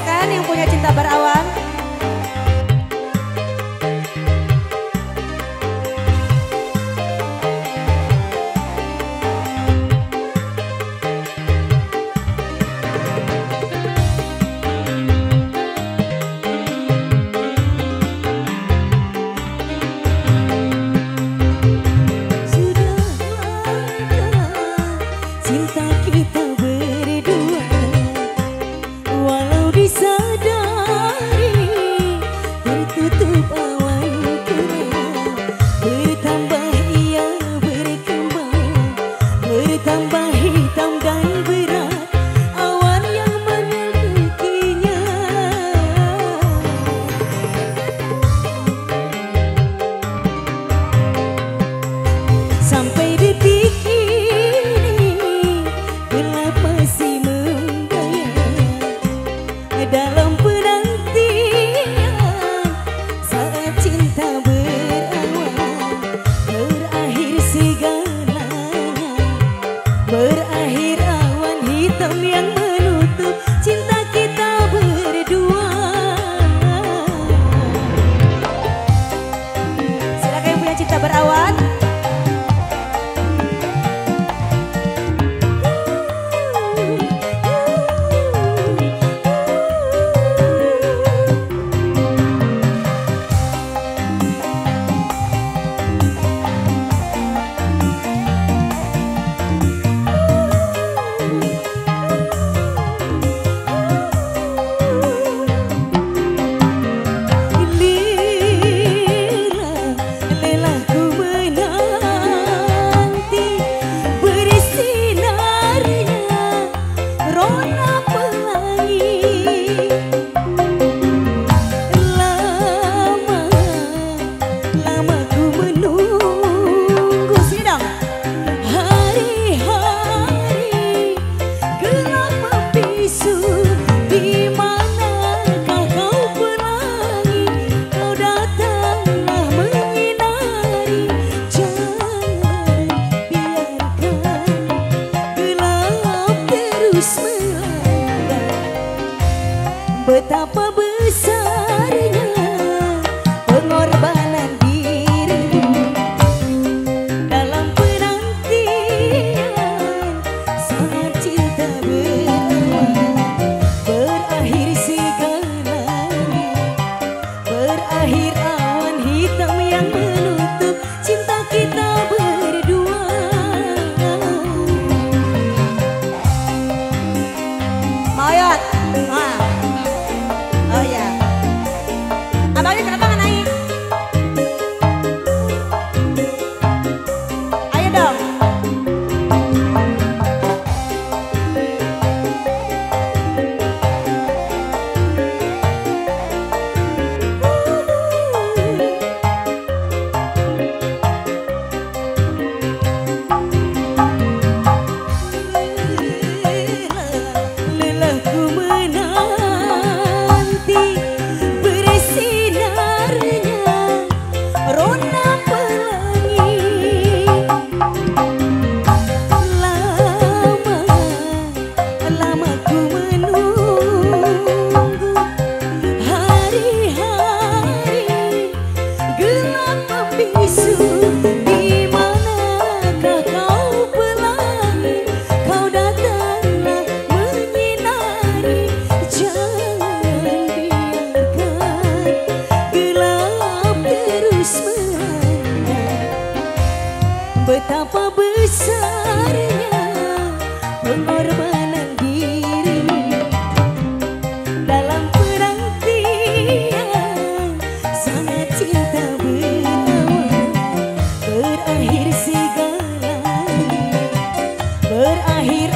silakan yang punya cinta berawan. Cinta kita berdua, walau disadari tertutup awan gelap, bertambah ia berkembang, bertambah hitam dan berat awan yang menyelimutinya. Sampai detik masih menggaya dalam penantian saat cinta berawan, berakhir segalanya, berakhir awan hitam yang menutup cinta kita berdua. Silakan yang punya cinta berawan. Betapa besarnya pengorbanan dirimu dalam penantian saat cinta berawan, berakhir segalanya, berakhir awan hitam yang menutup cinta kita berdua. Mayat. Oh ya. Abangnya kenapa nggak naik? Ayo dong. Betapa besarnya pengorbanan dirimu dalam penantian saat cinta berawan, berakhir segalanya, berakhir